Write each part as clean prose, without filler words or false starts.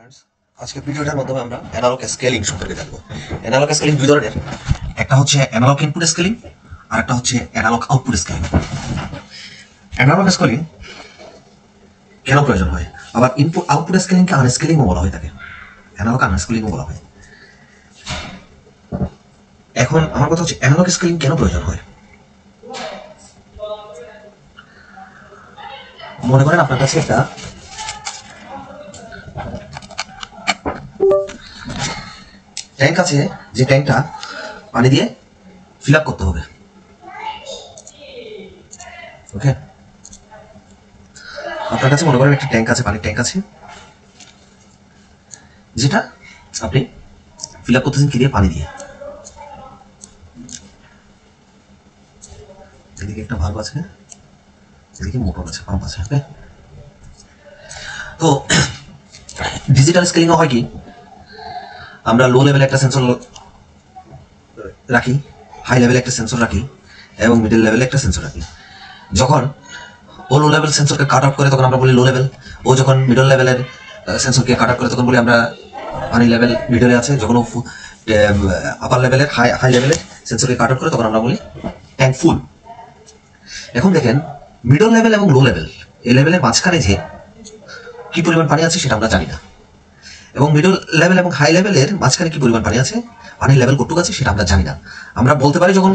Friends आज के ভিডিওটার মাধ্যমে আমরা অ্যানালগ স্কেলিং সম্পর্কে জানব। অ্যানালগ স্কেলিং দুই ধরনের, একটা হচ্ছে অ্যানালগ ইনপুট স্কেলিং আর একটা হচ্ছে analogue output scaling. Analogue scaling কেন প্রয়োজন হয়, আবার ইনপুট আউটপুট স্কেলিংকে আনস্কেলিংও বলা হয় থাকে, অ্যানালগ আনস্কেলিংও বলা হয়। এখন আমার কথা হচ্ছে অ্যানালগ স্কেলিং কেন প্রয়োজন হয়। মনে করেন আপনার কাছে একটা ট্যাঙ্ক আছে, যে ট্যাঙ্কটা পানি দিয়ে ফিল আপ করতে হবে। ওকে, আপনার কাছে মনে করেন একটা ট্যাঙ্ক আছে, পানির ট্যাঙ্ক আছে, যেটা আপনি ফিল আপ করতেছেন কি দিয়ে? পানি দিয়ে। এদিকে একটা ভালভ আছে, এদিকে মোটর আছে, পাম্প আছে। ওকে, তো ডিজিটাল স্কেলিং হয় কি, আমরা লো লেভেলে একটা সেন্সর রাখি, হাই লেভেলে একটা সেন্সর রাখি এবং মিডল লেভেলে একটা সেন্সর রাখি। যখন ও লো লেভেল সেন্সরকে কাট আউট করে তখন আমরা বলি লো লেভেল, ও যখন মিডল লেভেলের সেন্সরকে কাট আউট করে তখন বলি আমরা পানি লেভেল মিডলে আছে, যখন ও আপার লেভেলের হাই লেভেলের সেন্সরকে কাট আউট করে তখন আমরা বলি ট্যাঙ্ক ফুল। এখন দেখেন মিডল লেভেল এবং লো লেভেল, এই লেভেলের মাঝখানে যে কি পরিমাণ পানি আছে সেটা আমরা জানি না, এবং মিডল লেভেল এবং হাই লেভেলের মাঝখানে কি পরিমাণ পানি আছে, পানির লেভেল কতটুকু আছে সেটা আমরা জানি না। আমরা বলতে পারি যখন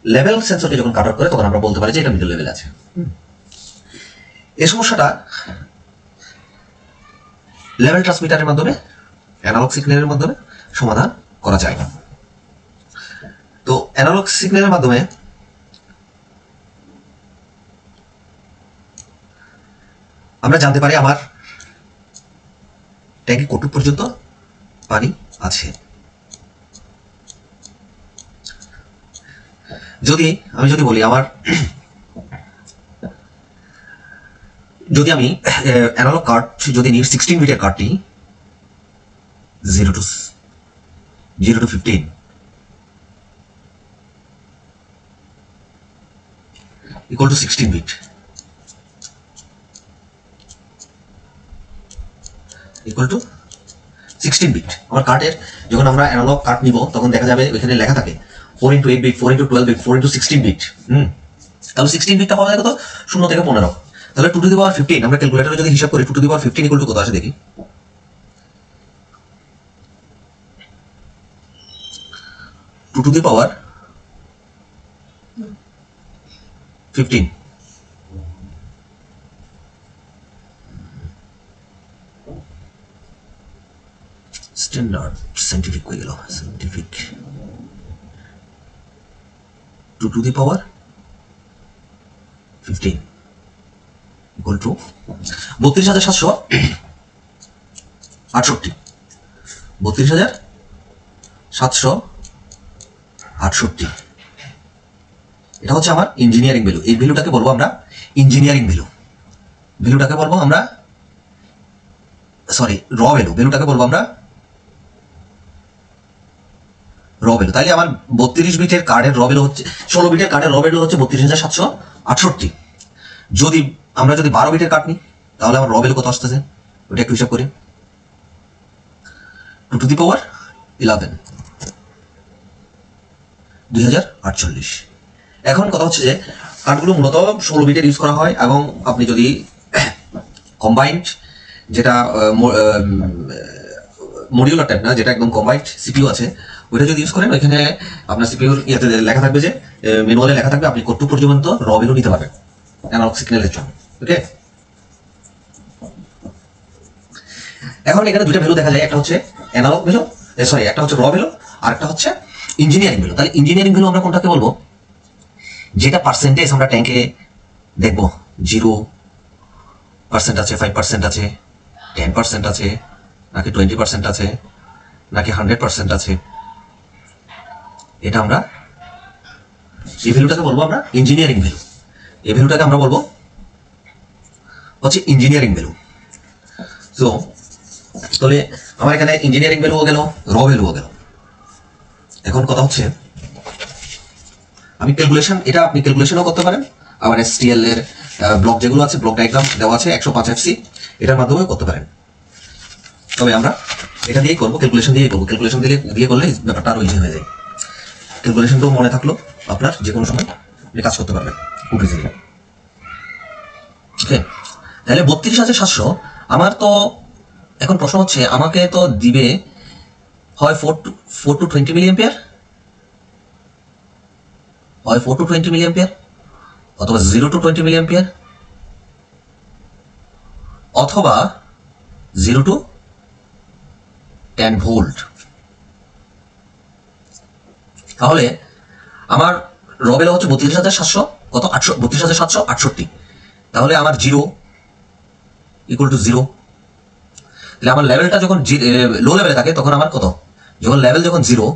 লেভেল সেন্সরকে যখন কাট আউট করে তখন আমরা বলতে পারি যে এটা মিডল লেভেলে আছে। এই সমস্যাটা লেভেল ট্রান্সমিটারের মাধ্যমে, অ্যানালগ সিগন্যালের মাধ্যমে সমাধান করা যায়। তো অ্যানালগ সিগন্যালের মাধ্যমে আমরা জানতে পারি আমার ট্যাঙ্কে কতটুকু পর্যন্ত পানি আছে। আমি যদি বলি আমার, যদি আমি অ্যানালগ কার্ড যদি নিই 16 বিটের কার্ডটি 0 to 15 equal to 16 bit equal to 16 bit. আমার কার্ডের যখন আমরা অ্যানালগ কার্ড নিব তখন দেখা যাবে ওইখানে লেখা থাকে 4 into 8 bit, 4 into 12 bit, 4 into 16 bit. তাহলে 16 বিটটা পাওয়া যায় কত? 0 থেকে 15। তাহলে 2 to the power 15 আমরা ক্যালকুলেটরে যদি হিসাব করি 2 to the power 15 equal to কত আসে দেখি। 2 to the power 15 standard scientific হয়ে গেল, scientific 2 to the power 15 equal to 32,768 32,768। এটা হচ্ছে আমার ইঞ্জিনিয়ারিং ভ্যালু। এই ভ্যালুটাকে বলবো আমরা ইঞ্জিনিয়ারিং ভ্যালু, ভ্যালুটাকে বলবো আমরা র ভ্যালু, ভ্যালুটাকে বলবো আমরা র ভ্যালু। তাইলে আমার 32 বিটের কার্ডের র ভ্যালু হচ্ছে, 16 বিটের কার্ডের র ভ্যালু হচ্ছে 32,768। যদি আমরা 12 বিটের কার্ড নিই তাহলে আমার র ভ্যালু কত আসতেছে ওটা একটু হিসাব করি। 2 to the power 11 2048। এখন কথা হচ্ছে যে কার্ডগুলো মূলত 16 বিটের ইউজ করা হয়, এবং আপনি যদি কম্বাইন্ড, যেটা মডিউলার টাইপ না, যেটা একদম কম্বাইন্ড সিপিইউ আছে, ওইটা যদি ইউজ করেন ওইখানে আপনার সিপিইউর ইয়েতে লেখা থাকবে, যে ম্যানুয়ালে লেখা থাকবে আপনি কতটুকু পর্যন্ত র ভ্যালু নিতে পারবেন অ্যানালগ সিগন্যালের জন্য। ওকে, এখন এখানে দুটো ভ্যালু দেখা যায়, একটা হচ্ছে অ্যানালগ ভ্যালু, একটা হচ্ছে র ভ্যালু, আর একটা হচ্ছে ইঞ্জিনিয়ারিং ভ্যালু। তাহলে ইঞ্জিনিয়ারিং ভ্যালু আমরা কোনটাকে বলবো? যেটা পার্সেন্টেজ আমরা ট্যাঙ্কে দেখবো, 0% আছে, 5% আছে, 10% আছে, নাকি 20% আছে, নাকি 100% আছে, এটা আমরা এই ভ্যালুটাকে বলবো আমরা ইঞ্জিনিয়ারিং ভ্যালু। এই ভ্যালুটাকে আমরা বলবো হচ্ছে ইঞ্জিনিয়ারিং ভ্যালু। তো তাহলে আমার এখানে ইঞ্জিনিয়ারিং ভ্যালুও গেল, র ভ্যালুও গেল। এখন কথা হচ্ছে আমি ক্যালকুলেশন, এটা আপনি ক্যালকুলেশনও করতে পারেন, আবার এসটিএল এর ব্লক যেগুলো আছে, ব্লক ডায়াগ্রাম দেওয়া আছে 105 FC, এটার মাধ্যমেও করতে পারেন। তবে আমরা এটা দিয়েই করবো, ক্যালকুলেশন দিয়েই করবো। ক্যালকুলেশন দিয়ে করলে ব্যাপারটা আরো ইজি হয়ে যায়। ক্যালকুলেশনটাও মনে থাকলো, আপনার যে কোনো সময় কাজ করতে পারবেন খুব ইজিলি। ওকে, তাহলে 32,700 আমার তো এখন প্রশ্ন হচ্ছে, আমাকে তো দিবে হয় 4 to 20 মিলিঅ্যাম্পিয়ার, হয় 4 to 20 মিলিঅ্যাম্পিয়ার, অথবা 0 to 20 মিলিঅ্যাম্পিয়ার, অথবা 0 to 10 ভোল্ট। তাহলে আমার রবেল হচ্ছে 32,700 কত 32,768। তাহলে আমার 0 ইকুয়াল টু 0। তাহলে আমার লেভেলটা যখন লো লেভেলে থাকে তখন আমার কত, যখন লেভেল যখন 0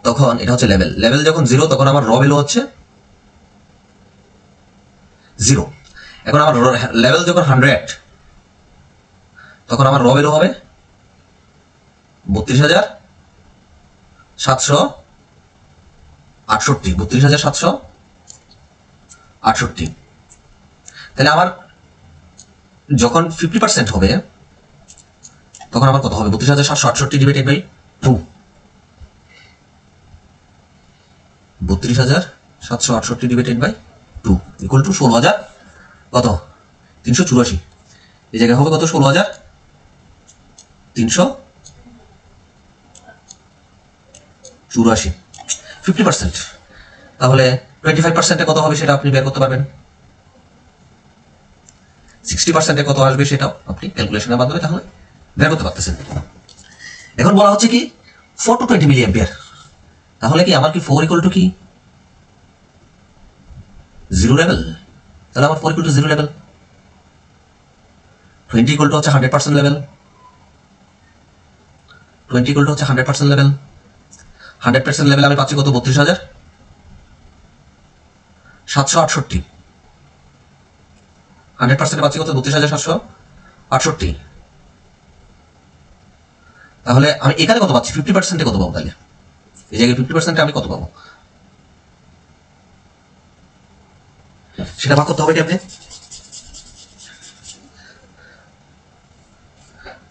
তখন এটা হচ্ছে লেভেল যখন 0 তখন আমার রবেল হচ্ছে 0। এখন আমার লেভেল যখন 100 তখন আমার রবেল হবে 32,768, 32,768। তাহলে আমার যখন 50% হবে তখন আমার কত হবে, 32,768 divided by 2, 32,768 divided by 2 equal to 16,000 কত 384। এই জায়গায় হবে কত 16,384, 50%। তাহলে 25% কত হবে সেটা আপনি বের করতে পারবেন, 60% কত আসবে সেটাও আপনি ক্যালকুলেশনের মাধ্যমে তাহলে বের করতে পারতেছেন। এখন বলা হচ্ছে কি 4 to 20 মিলিঅ্যাম্পিয়ার। তাহলে কি আমার কি 4 ইকুয়াল টু কি 0 লেভেল? তাহলে আমার 4 equal to 0 level, 20 equal to হচ্ছে 100% লেভেল, 20 ইকুয়াল টু হচ্ছে 100% লেভেল। 100% লেভেল আমি পাচ্ছি কত 32,768। 100% পাচ্ছি কত 32,768। তাহলে আমি এখানে কত পাচ্ছি 50% কত পাবো? তাহলে এই জায়গায় 50% আমি কত পাবো সেটা ভাগ করতে হবে কি আপনি।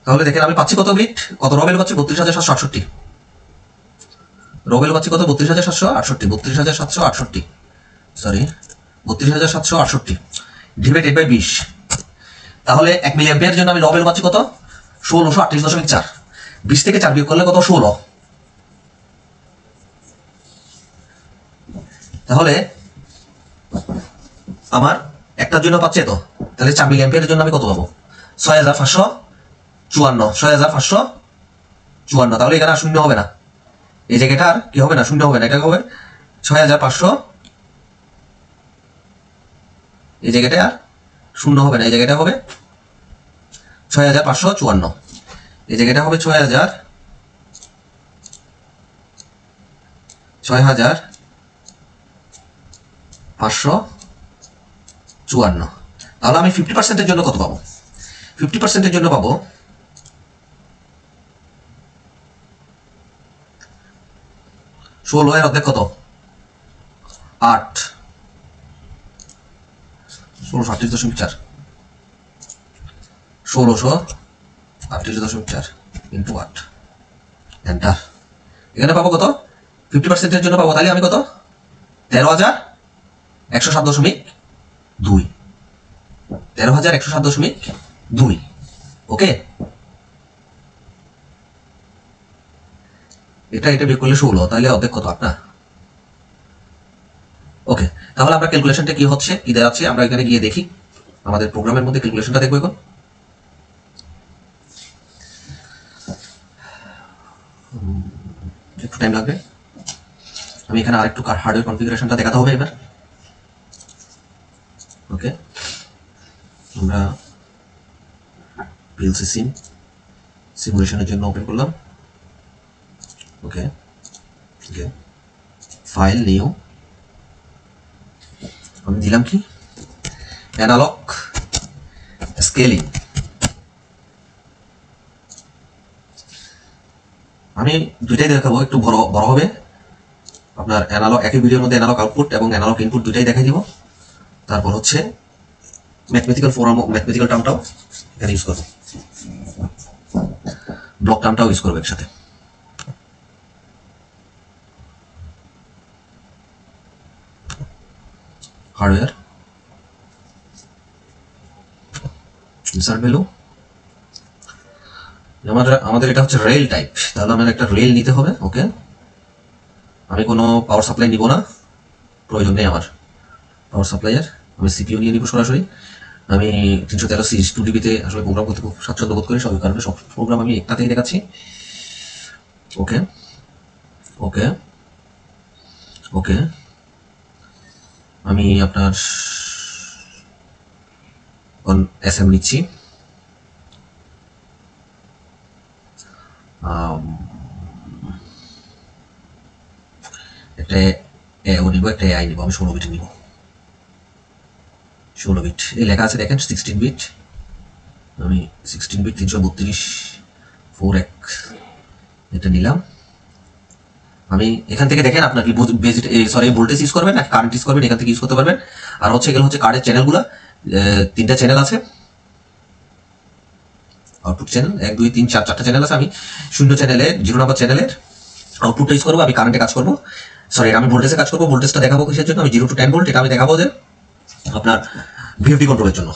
তাহলে দেখেন আমি পাচ্ছি কত বিট, কত রবেল পাচ্ছি 32,768, রবেল পাচ্ছি কত 32,768, 32,768 সরি 32,768 ডিভাইডেড বাই 20। তাহলে 1 মিলিঅ্যাম্পিয়ার জন্য আমি রবেল পাচ্ছি কত 1638.4, 20 থেকে 4 বিয়োগ করলে কত 16। তাহলে আমার একটার জন্য পাচ্ছি তো, তাহলে 4 মিলিঅ্যাম্পিয়ারের জন্য আমি কত পাবো 6,554, 6,554। তাহলে এখানে আর শূন্য হবে না, এই জায়গাটা আর কি হবে না, শূন্য হবে না, এটা হবে 6,500, এই জায়গাটা আর শূন্য হবে না, এই জায়গাটা হবে 6,554, এই জায়গাটা হবে 6,554। তাহলে আমি 50% এর জন্য কত পাবো, 50% এর জন্য পাবো 16 এর অর্ধেক কত 8, 1638.4, 1638.4 ইন্টু 8 এন্টার। এখানে পাবো কত 50% এর জন্য পাবো, তাহলে আমি কত 13,107.2, 13,107.2। ওকে, এটা বিয়োগ করলে 16, তাহলে অর্ধেক কত 8 না। ওকে, তাহলে আমরা ক্যালকুলেশনটা কি হচ্ছে কি দেখাচ্ছে আমরা এখানে গিয়ে দেখি, আমাদের প্রোগ্রামের মধ্যে ক্যালকুলেশনটা দেখবো। এখন একটু টাইম লাগবে, আমি এখানে আরেকটু হার্ডওয়্যার কনফিগারেশনটা দেখাতে হবে এবার। ওকে, আমরা পিএলসি সিমুলেশনের জন্য ওপেন করলাম। ওকে, ফাইল নিউ, আমি দিলাম কি অ্যানালগ স্কেলিং। আমি দুইটাই দেখাবো, একটু বড় হবে আপনার অ্যানালগ, একই ভিডিওর মধ্যে অ্যানালগ আউটপুট এবং অ্যানালগ ইনপুট দুইটাই দেখাই দিব। তারপর হচ্ছে ম্যাথমেটিক্যাল টার্মটাও এখানে ইউজ করবো। ব্লক টার্মটাও ইউজ করবো একসাথে। হার্ডওয়্যার ইনসার্ট ভ্যালু, আমাদের এটা হচ্ছে রেল টাইপ, তাহলে আমাদের একটা রেল নিতে হবে। ওকে, আমি কোনো পাওয়ার সাপ্লাই নিব না, প্রয়োজন নেই আমার পাওয়ার সাপ্লাইয়ের, আমি সিপিইউ নিয়ে নিব সরাসরি। আমি 313 2DB-তে আসলে প্রোগ্রাম করতে খুব স্বাচ্ছন্দ্য বোধ করি, সব কারণে সব প্রোগ্রাম আমি একটা থেকে দেখাচ্ছি। ওকে ওকে ওকে, আমি আপনার SM নিচ্ছি, একটা এও নিব, একটা AI নিব, আমি 16 বিট নিব, 16 বিট এই লেখা আছে দেখেন, 16 বিট, আমি 16 বিট 332 4x এটা নিলাম। আমি এখান থেকে দেখেন আপনার কি ভোল্টেজ ইউজ করবেন না কারেন্ট ইউজ করবেন, এখান থেকে ইউজ করতে পারবেন। আর হচ্ছে এগুলো হচ্ছে কার্ডের চ্যানেলগুলো, 3টা চ্যানেল আছে, আউটপুট চ্যানেল 1 2 3 4 4টা চ্যানেল আছে। আমি 0 চ্যানেলে 0 নাম্বার চ্যানেলের আউটপুটটা ইউজ করবো, আমি কারেন্টে কাজ করবো, সরি আমি ভোল্টেজে কাজ করবো। ভোল্টেজটা দেখাবো কিসের জন্য, আমি 0 to 10 ভোল্ট, এটা আমি দেখাবো যে আপনার ভিএফডি কন্ট্রোলের জন্য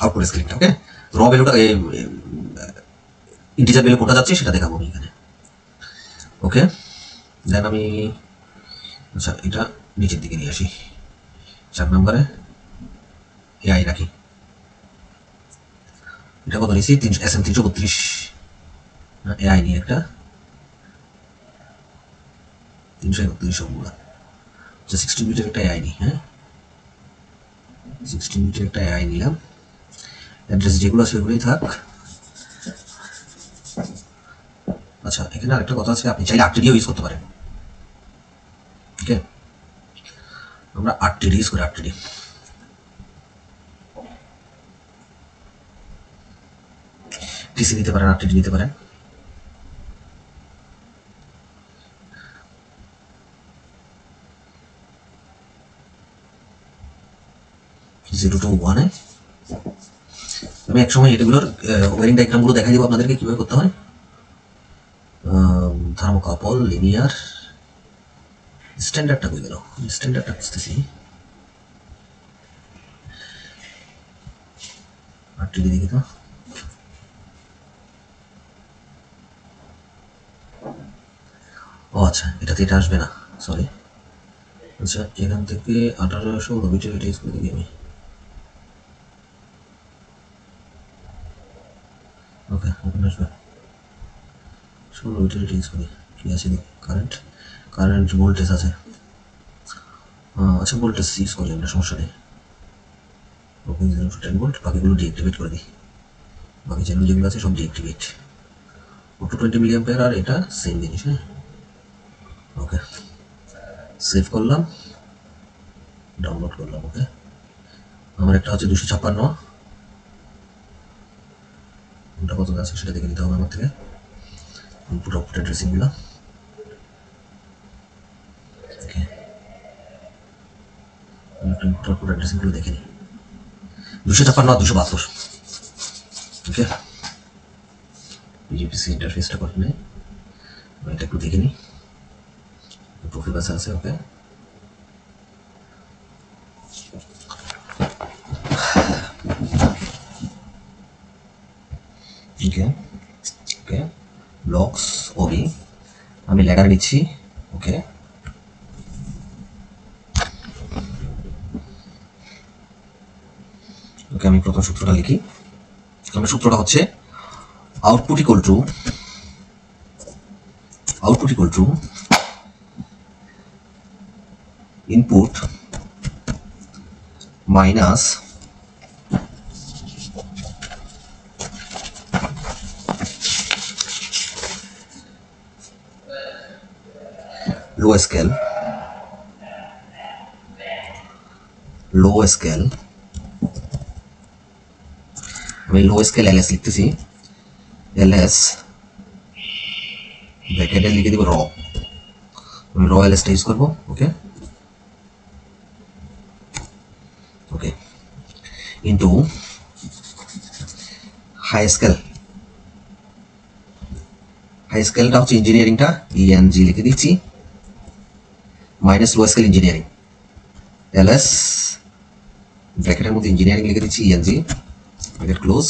আউটপুট স্ক্রিনটা। ওকে, র ভ্যালুটা ইন্টিজার ভ্যালু কোনটা যাচ্ছে সেটা দেখাবো আমি এখানে। ওকে, দেন আমি আচ্ছা এটা নিচের দিকে নিয়ে আসি, 4 নম্বরে AI রাখি, এটা কত নিয়েছি, SM 332 AI নিয়ে একটা 331 সবগুলা, আচ্ছা 16 বিটের একটা AI নিই, হ্যাঁ 16 বিটের একটা AI নিলাম, অ্যাড্রেস যেগুলো সেগুলোই থাক। আচ্ছা এখানে আরেকটা কথা আছে, আপনি চাইলে 8TD ইউজ করতে পারেন। ওকে, আমরা 8TD ইউজ করি, 8TD TC নিতে পারেন, 8TD নিতে পারেন। জিরো টু ওয়ানে আমি একসময় এগুলোর ওয়ারিং ডায়াগ্রামগুলো দেখাই দেবো আপনাদেরকে কিভাবে করতে হয়। থার্মোকাপল, লিনিয়ার, স্ট্যান্ডার্ডটা কই গেল, স্ট্যান্ডার্ডটা খুঁজতেছি, 8TD দেখি তো। ও আচ্ছা এটাতে এটা আসবে না, সরি। আচ্ছা এখান থেকে 1816 বিটের এটা ইউজ করে দিই আমি। ওকে ওখানে আসবে 16 বিটের এটা ইউজ করি, কি আছে দেখি, কারেন্ট ভোল্টেজ আছে, আচ্ছা ভোল্টেজ ইউজ করি আমরা, সমস্যা নেই। ওকে 0 to 10 ভোল্ট, বাকিগুলো ডিঅ্যাক্টিভেট করে দিই, বাকি চ্যানেল যেগুলো আছে সব ডিঅ্যাক্টিভেট। 220 মিলি অ্যাম্পিয়ার, আর এটা সেম জিনিস, হ্যাঁ ওকে সেভ করলাম, ডাউনলোড করলাম। ওকে, আমার একটা হচ্ছে 256, ওটা কত আছে সেটা দেখে নিতে হবে আমার থেকে, ইনপুট আউটপুট অ্যাড্রেসিংগুলো। ওকে ইনপুট আউটপুট অ্যাড্রেসিংগুলো দেখে নিই, 256 আর 272। ওকে বিজিপিসি ইন্টারফেসটা করে নেই, এটা একটু দেখে নিই, প্রোফাইল আছে। ওকে ওকে ওকে ব্লকস ওবি আমি লেখা নিচ্ছি। ওকে ওকে আমি প্রথম সূত্রটা লিখি, আমার সূত্রটা হচ্ছে output equal to input minus low scale আমি লো স্কেল LS লিখতেছি, LS ব্র্যাকেটে লিখে দিব আমি LS টা ইউজ করবো। Okay okay into high scale high স্কেলটা হচ্ছে ইঞ্জিনিয়ারিংটা ইএনজি লিখে দিচ্ছি, minus low scale engineering LS ব্র্যাকেটের মধ্যে ইঞ্জিনিয়ারিং লিখে দিচ্ছি ইএনজি ব্র্যাকেট ক্লোজ,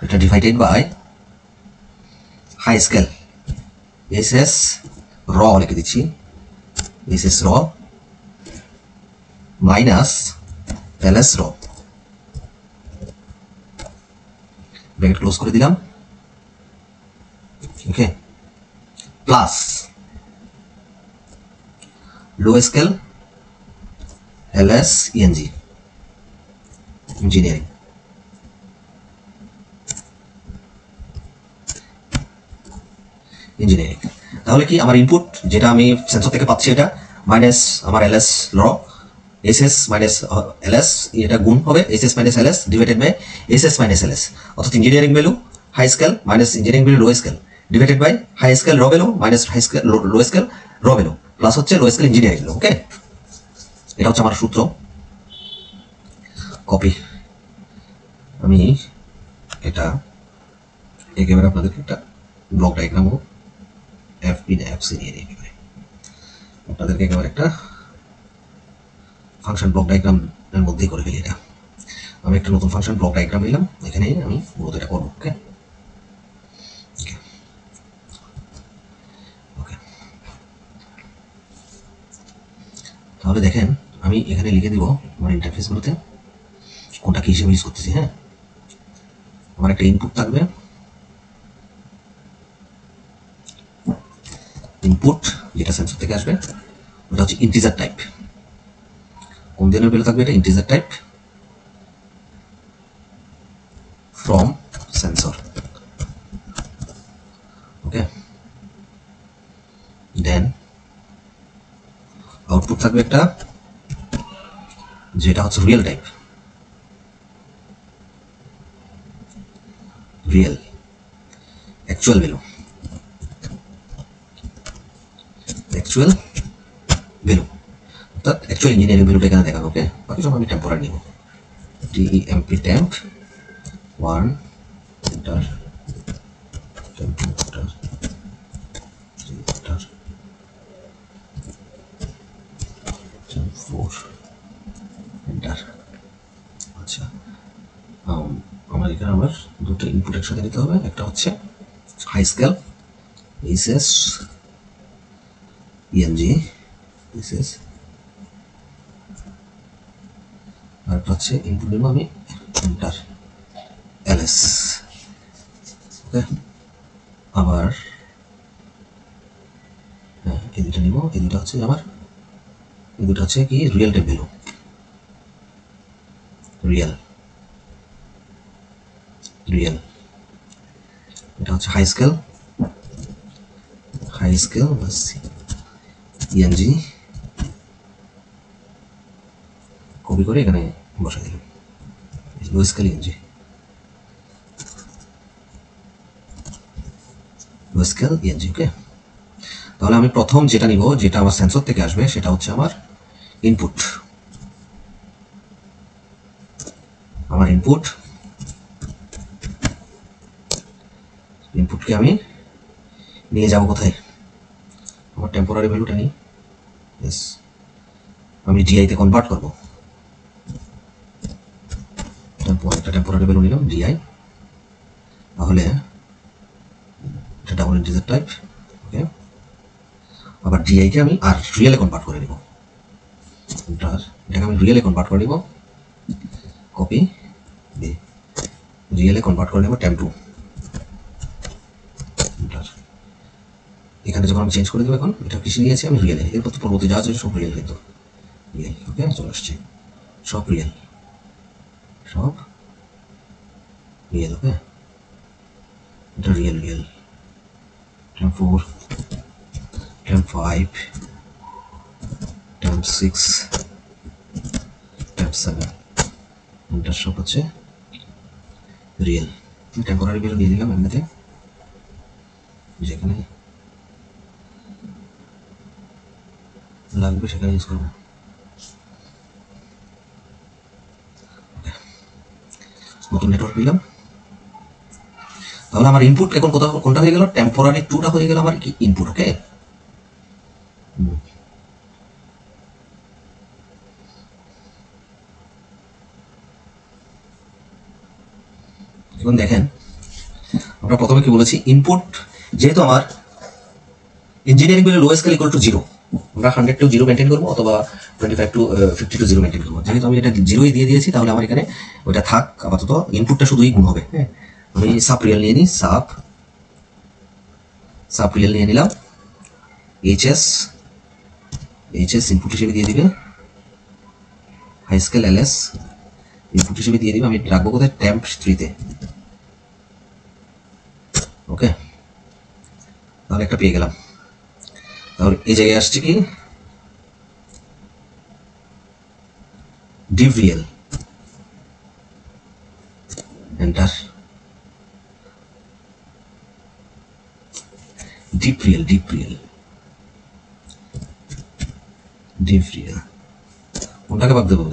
এটা divided by high scale SS র লিখে দিচ্ছি, এসএস র মাইনাস এলএস র, ব্র্যাকেট ক্লোজ করে দিলাম। Okay, plus low scale LS ENG engineering, তাহলে কি আমার ইনপুট যেটা আমি সেন্সর থেকে পাচ্ছি এটা মাইনাস আমার এলএস ল এসএস মাইনাস এলএস, এটা গুণ হবে SS minus LS divided by SS minus LS, অর্থাৎ engineering value high scale minus engineering value low scale divided by high scale র value minus high scale low scale র value plus হচ্ছে low scale engineering value. Okay, এটা হচ্ছে আমার সূত্র। Copy, আমি এটা একেবারে আপনাদেরকে একটা ব্লক ডায়াগ্রামও এফপি না এফসি নিয়ে নিয়ে আপনাদেরকে একেবারে একটা ফাংশন ব্লক ডায়াগ্রামের মধ্যেই করে ফেলি। এটা আমি একটা নতুন ফাংশন ব্লক ডায়াগ্রাম নিলাম, এখানে আমি মূলত এটা করবো। ওকে ওকে, তাহলে দেখেন আমি এখানে লিখে দিব আমার ইন্টারফেসগুলোতে কোনটা কি হিসেবে ইউজ করতেছি। হ্যাঁ, আমার একটা ইনপুট থাকবে, ইনপুট যেটা সেন্সর থেকে আসবে ওটা হচ্ছে ইন্টিজার টাইপ। কোন ধরনের ভ্যালু থাকবে? এটা integer type from sensor. Okay, then output থাকবে একটা যেটা হচ্ছে real type, real actual value, অর্থাৎ অ্যাকচুয়াল ইঞ্জিনিয়ারিং ভ্যালুটা এখানে দেখানো। ওকে, বাকি সব আমি টেম্পোরারি নিব, TMP temp 1 enter, temp 2 enter, 3 enter, temp 4 enter. আচ্ছা, আমার এখানে আমার দুটো ইনপুট একসাথে দিতে হবে, একটা হচ্ছে high scale SS ENG SS, আর একটা হচ্ছে ইনপুট নেব আমি এন্টার এলএস। ওকে, আবার হ্যাঁ এই দুটো নিব, এই দুটো হচ্ছে আমার, এই দুটো হচ্ছে কি রিয়েল টাইপ ভ্যালু, রিয়েল এটা হচ্ছে হাই স্কেল ইএনজি, কপি করে এখানে বসাই দিলাম লো স্কেল ইএনজি, লো স্কেল ইএনজি। ওকে, তাহলে আমি প্রথম যেটা নিব যেটা আমার সেন্সর থেকে আসবে সেটা হচ্ছে আমার ইনপুট। আমার ইনপুটকে আমি নিয়ে যাব কোথায়? আমার টেম্পোরারি ভ্যালুটা নিই, ইয়েস আমি ডিআইতে কনভার্ট করব। একটা টেম্পোরারি ভ্যালু নিলাম ডিআই, তাহলে এটা ডাবল ইন্টিজার টাইপ। ওকে, আবার ডিআইকে আমি আর রিয়েলে কনভার্ট করে নিব, এটাকে আমি রিয়েলে কনভার্ট করে নিব, কপি রিয়েলে কনভার্ট করে নেব টেম্প 2। এখানে যখন আমি চেঞ্জ করে দেবো, এখন এটা কিসে নিয়েছি আমি রিয়েলে, এরপর তো পরবর্তী যা আছে সব রিয়েল, কিন্তু রিয়েল। ওকে, চলে আসছে সব রিয়েল। ওকে, এটা real temp 4 temp 5 temp 6 temp 7, এটা সব হচ্ছে রিয়েল। টেম্পোরারি ভ্যালু দিয়ে দিলাম এমনিতে, যেখানে লাগবে সেখানে ইউজ করবো। নতুন নেটওয়ার্ক নিলাম, তাহলে আমার ইনপুট এখন কোনটা হয়ে গেল, টেম্পোরারি 2টা হয়ে গেল আমার কি ইনপুট। ওকে, এখন দেখেন আমরা প্রথমে কি বলেছি, ইনপুট যেহেতু আমার ইঞ্জিনিয়ারিং বিলে লো স্কেল ইকুয়াল টু 0, আমরা 100 টু 0 মেনটেন করবো অথবা 25 টু 50 টু 0 মেনটেন করবো। যেহেতু আমি এটা 0ই দিয়ে দিয়েছি তাহলে আমার এখানে ওইটা থাক আপাতত, ইনপুটটা শুধুই গুণ হবে। হ্যাঁ, আমি সাব রিয়েল নিয়ে নিই, সাব রিয়েল নিয়ে নিলাম, এইচএস ইনপুট হিসেবে দিয়ে দিবে, হাই স্কেল এলএস ইনপুট হিসেবে দিয়ে দিবে। আমি রাখবো কোথায়, টেম্প 3-তে। ওকে, তাহলে একটা পেয়ে গেলাম। তাহলে এই জায়গায় আসছে কি, div real, enter, div real কোনটাকে ভাগ দেবো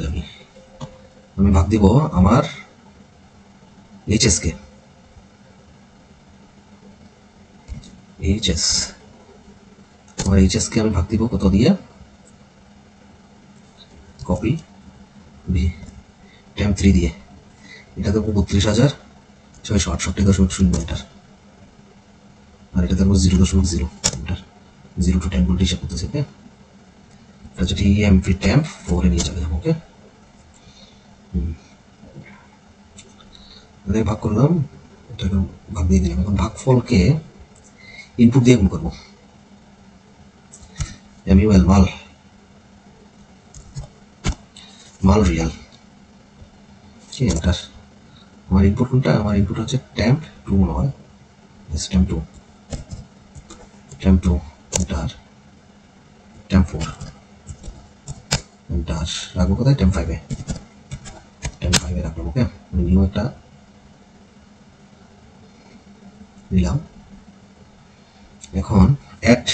আমি ভাগ দিব আমার এইচএস কে, আমার এইচএস কে আমি ভাগ দিব কত দিয়ে, কপি টেম্প 3 দিয়ে, এটা দেবো 32,668.0 এন্টার, আর এটা দেবো 0.0 এন্টার, 0 টু 10 বলতে হিসাব করতেছে। ওকে, এটা হচ্ছে এমপি টেম্প 4 এ নিয়ে যাবে। ওকে, ভাগ করলাম, এটাকে ভাগ দিয়ে দিলাম। এখন ভাগফলকে ইনপুট দিয়ে গুণ করবো, MUL মাল রিয়াল, কি এন্টার। আমার ইনপুট কোনটা, আমার ইনপুট হচ্ছে টেম্প 2 মনে হয়, টেম্প 2 এন্টার, টেম্প 4 এন্টার, রাখবো কোথায়, টেম্প 5 এ রাখলাম। ওকে, নিউ একটা নিলাম। এখন অ্যাড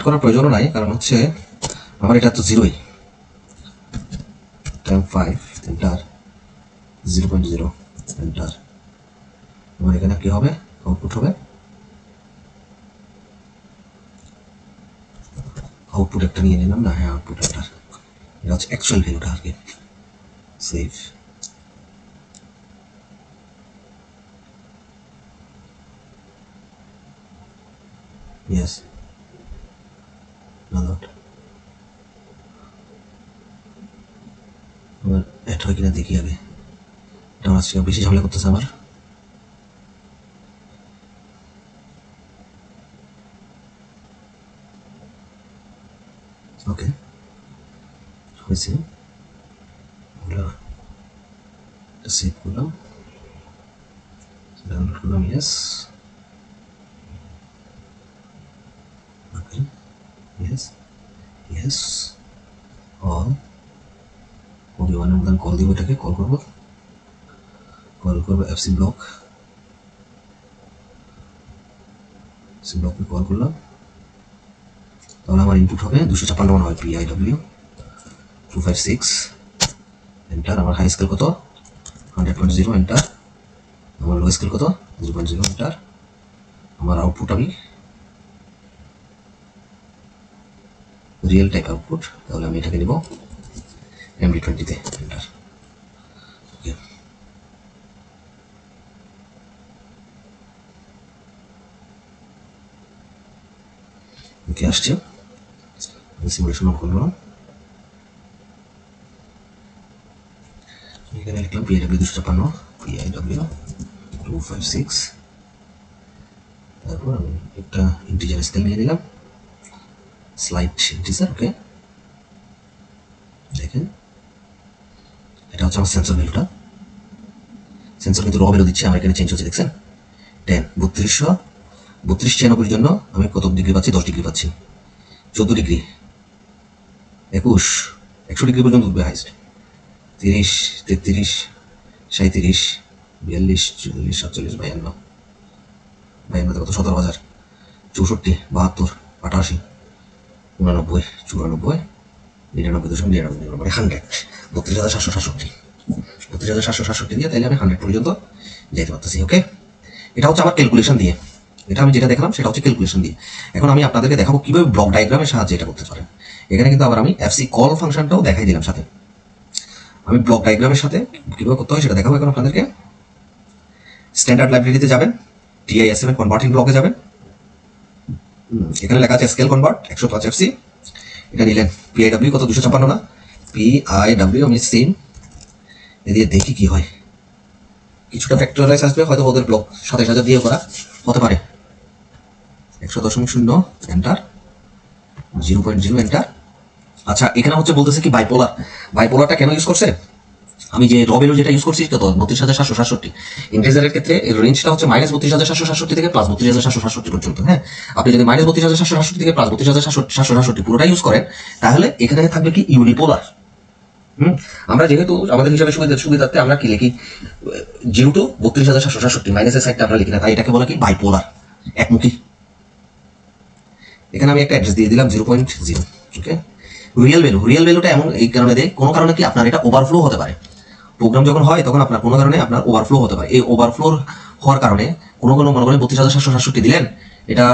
করার প্রয়োজন নাই, কারণ হচ্ছে আমার এটা তো 0ই, টেম্প 5 এন্টার, 0.0 এন্টার। আমার এখানে কি হবে, আউটপুট হবে, আউটপুট একটা নিয়ে নিলাম না, হ্যাঁ আউটপুট এন্টার, এটা হচ্ছে অ্যাকচুয়াল ভ্যালুটা আর কি। সেভ, ইয়েস নট, আমার অ্যাড হয় কিনা দেখি আগে, এটা আমার আজকে বেশি ঝামেলা করতেছে আমার। ওকে, হয়েছে, সেভ করলাম, ডাউনলোড করলাম, ইয়েস, ওকে, ইয়েস অল, ওয়ানের মতন কল দিব, এটাকে কল করবো এফসি ব্লককে কল করলাম। তাহলে আমার ইনপুট হবে 256 মনে হয়, PIW 256 এন্টার। আমার হাই স্কেল কত, 100.0 এন্টার। আমার লো স্কেল কত, 0.0 এন্টার। আমার আউটপুট আমি রিয়েল টাইপ আউটপুট, তাহলে আমি এটাকে নিব MD20-তে এন্টার। ওকে, ওকে আসছে, সিমুলেশন অন করলাম, এখানে লিখলাম PIW 256, PIW 256, তারপর আমি একটা ইন্টিজার স্কেল নিয়ে নিলাম, স্লাইড ইন্টিজার। ওকে, দেখেন এটা হচ্ছে আমার সেন্সর ভ্যালুটা, সেন্সর কিন্তু র ভ্যালু দিচ্ছে, আমার এখানে চেঞ্জ হচ্ছে, দেখছেন 10 3296 জন্য আমি কত ডিগ্রি পাচ্ছি, 10 ডিগ্রি পাচ্ছি, 14 ডিগ্রি, 21, 100 ডিগ্রি পর্যন্ত উঠবে হাইস্ট, 30, 33, 37, 42, 44, 47, 52, কত 17,000, 64, 72, 88, 89, 94, 99.99, মানে 100, 32,767 দিয়ে তাহলে আমি 100 পর্যন্ত যেতে পারতেছি। ওকে, এটা হচ্ছে আমার ক্যালকুলেশন দিয়ে, এটা আমি যেটা দেখলাম সেটা হচ্ছে ক্যালকুলেশন দিয়ে। এখন আমি আপনাদেরকে দেখাবো কিভাবে ব্লক ডায়াগ্রামের সাহায্যে এটা করতে পারেন। এখানে কিন্তু আবার আমি এফসি কল ফাংশনটাও দেখাই দিলাম সাথে। আমি ব্লক ডায়াগ্রামের সাথে কিভাবে করতে হয় সেটা দেখাবো এখন আপনাদেরকে। স্ট্যান্ডার্ড লাইব্রেরিতে যাবেন, TI-S7 কনভার্টিং ব্লকে যাবেন, এখানে লেখা আছে স্কেল কনভার্ট 105 এফসি, এটা নিলেন। PIW কত 256 না, PIW আমি সেম এদিকে দেখি কি হয়। কিছুটা ফ্যাক্টরাইজ আসবে, হয়তো ওদের ব্লক 27,000 দিয়ে করা হতে পারে। 100.0 এন্টার, 0.0 এন্টার। আচ্ছা এখানে হচ্ছে বলতেছে কি বাইপোলার, বাইপোলারটা কেন ইউজ করছে, আমি যে র ভ্যালু যেটা ইউজ করছি কত 32,767, ইন্টিজারের ক্ষেত্রে এর রেঞ্জটা হচ্ছে -32,767 থেকে +32,767 পর্যন্ত। হ্যাঁ, আপনি যদি -32,767 থেকে +32,767 পুরোটা ইউজ করেন তাহলে এখানে থাকবে কি ইউনিপোলার। আমরা যেহেতু আমাদের হিসাবে সুবিধার্থে আমরা কি লিখি 0 to 32,767 মাইনাসের সাইডটা আমরা লিখি না, তাই এটাকে বলা কি বাইপোলার, একমুখী। এখানে আমি একটা অ্যাড্রেস দিয়ে দিলাম 0.0। ওকে, রিয়েল ভ্যালুটা এমন এই কারণে দেয়, কোনো কারণে কি আপনার এটা ওভারফ্লো হতে পারে। প্রোগ্রাম যখন হয় তখন আপনার কোনো কারণে আপনার ওভারফ্লো হতে পারে। এই ওভারফ্লো হওয়ার কারণে কোনো মনে করেন 32,767 দিলেন, এটা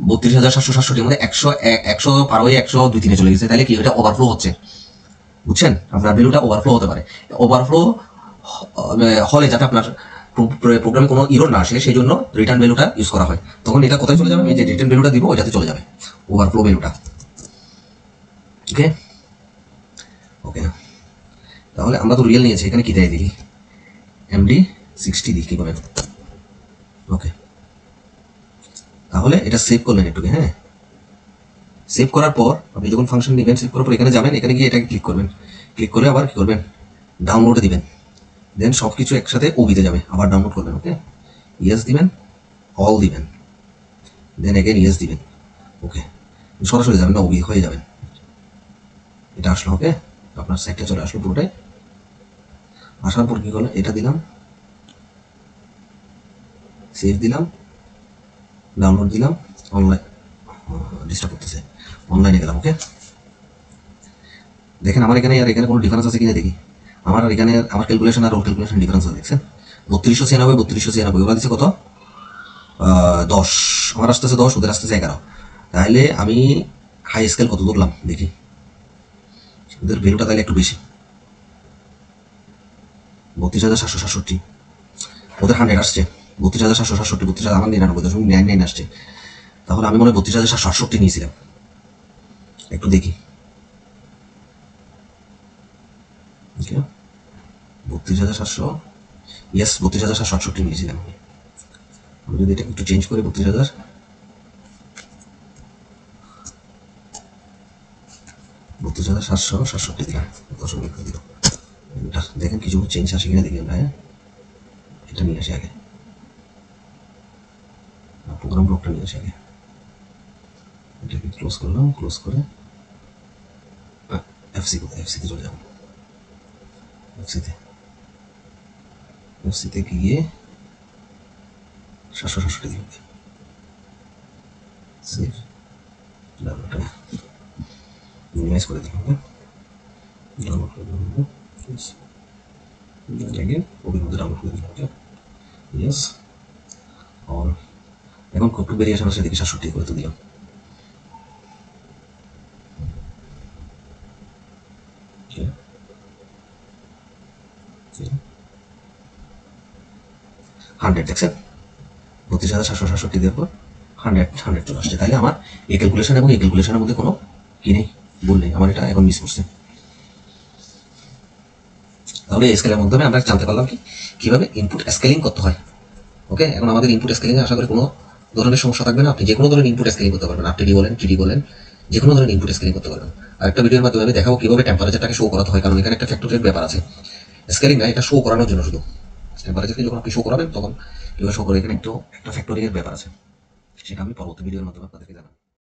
32,767 মধ্যে 100 পার হয়ে 102-3 চলে গেছে, তাহলে কি এটা ওভারফ্লো হচ্ছে, বুঝছেন? আপনার ভ্যালুটা ওভারফ্লো হতে পারে। ওভারফ্লো হলে যাতে আপনার প্রোগ্রামে কোনো ইরর না আসে সেই জন্য রিটার্ন ভ্যালুটা ইউজ করা হয়। তখন এটা কোথায় চলে যাবে, এই যে রিটার্ন ভ্যালুটা দিব ওইটাতে চলে যাবে, ওভারফ্লো ভ্যালুটা। ওকে ওকে, তাহলে আমরা তো রিয়েল নিয়েছি, এখানে কি দেয় দেখি, MD60 দিই কি করেন। ওকে, তাহলে এটা সেভ করলেন একটু। হ্যাঁ, সেভ করার পর আপনি যখন ফাংশন নেবেন, সেভ করার পর এখানে যাবেন, এখানে গিয়ে এটাকে ক্লিক করবেন, ক্লিক করে আবার কি করবেন, ডাউনলোডে দিবেন, দেন সব কিছু একসাথে ওবিতে যাবে, আবার ডাউনলোড করবেন। ওকে, ইয়েস দিবেন, অল দিবেন, দেন এগেন ইয়েস দিবেন। ওকে, সরাসরি যাবেন না, ওবি হয়ে যাবেন। এটা আসলো, ওকে, আপনার সাইটটা চলে আসলো পুরোটাই। আসার পর কি করলাম, এটা দিলাম, সেভ দিলাম, ডাউনলোড দিলাম, অনলাইন ডিস্টার্ব করতেছে, অনলাইনে গেলাম। ওকে, দেখেন আমার এখানে আর এখানে কোনো ডিফারেন্স আছে কিনা দেখি। আমার আর এখানে আমার ক্যালকুলেশন আর ওর ক্যালকুলেশন ডিফারেন্স আছে, দেখছেন 3296 ওরা দিচ্ছে কত 10, আমার আসতেছে 10, ওদের আসতেছে 11। তাহলে আমি হাই স্কেল কত ধরলাম দেখি, ওদের ভ্যালুটা তাহলে একটু বেশি, 32,767, ওদের 100 আসছে, 32,767, 32,000 আমার 99.99 আসছে। তাহলে আমি মনে হয় 32,767 নিয়েছিলাম, একটু দেখি। 32,700, ইয়েস 32,767 নিয়েছিলাম। আমি যদি এটা একটু চেঞ্জ করি 32,767 দিলাম, দশমিক দিল। দেখেন কিছু চেঞ্জ আসে কিনা দেখি আমরা। হ্যাঁ, এটা নিয়ে আসি আগে, প্রোগ্রাম ব্লকটা নিয়ে আসি আগে। এটাকে ক্লোজ করলাম, ক্লোজ করে এফসিতে চলে যাব। এফসিতে গিয়ে 767 দিব, সেভ, ডাউনলোড মিনিমাইজ করে দিলাম। ডাউনলোড করে দিলাম, ওবির মধ্যে ডাউনলোড করে দিলাম। Yes, on. এখন কপি ভেরিয়েশন আসে দেখি 67 করে তো দিলাম। হান্ড্রেড, দেখছেন 32,767 দেওয়ার পর 100 চলে আসছে। তাহলে আমার এই ক্যালকুলেশন এবং এই ক্যালকুলেশনের মধ্যে কোনো কি নেই, ভুল নেই, আমার এটা এখন মিস করছে। তাহলে এই স্কেলের মাধ্যমে আমরা জানতে পারলাম কি কিভাবে ইনপুট স্কেলিং করতে হয়। ওকে, এখন আমাদের ইনপুট স্কেলিং এ আশা করি কোনো ধরনের সমস্যা থাকবে না। আপনি যে কোনো ধরনের ইনপুট স্কেলিং করতে পারবেন, আপনি বলেন, টিডি বলেন, যে কোনো ধরনের ইনপুট স্কেলিং করতে পারবেন। আরেকটা ভিডিওর মাধ্যমে আমি দেখাবো কিভাবে টেম্পারেচারটাকে শো করাতে হয়, কারণ এখানে একটা ফ্যাক্টরের ব্যাপার আছে। স্কেলিং না, এটা শো করানোর জন্য শুধু। টেম্পারেচারকে যখন আপনি শো করাবেন তখন কিভাবে শো করে, এখানে একটা ফ্যাক্টরিং এর ব্যাপার আছে, সেটা আমি পরবর্তী ভিডিওর মাধ্যমে আপনাদেরকে জানাবো।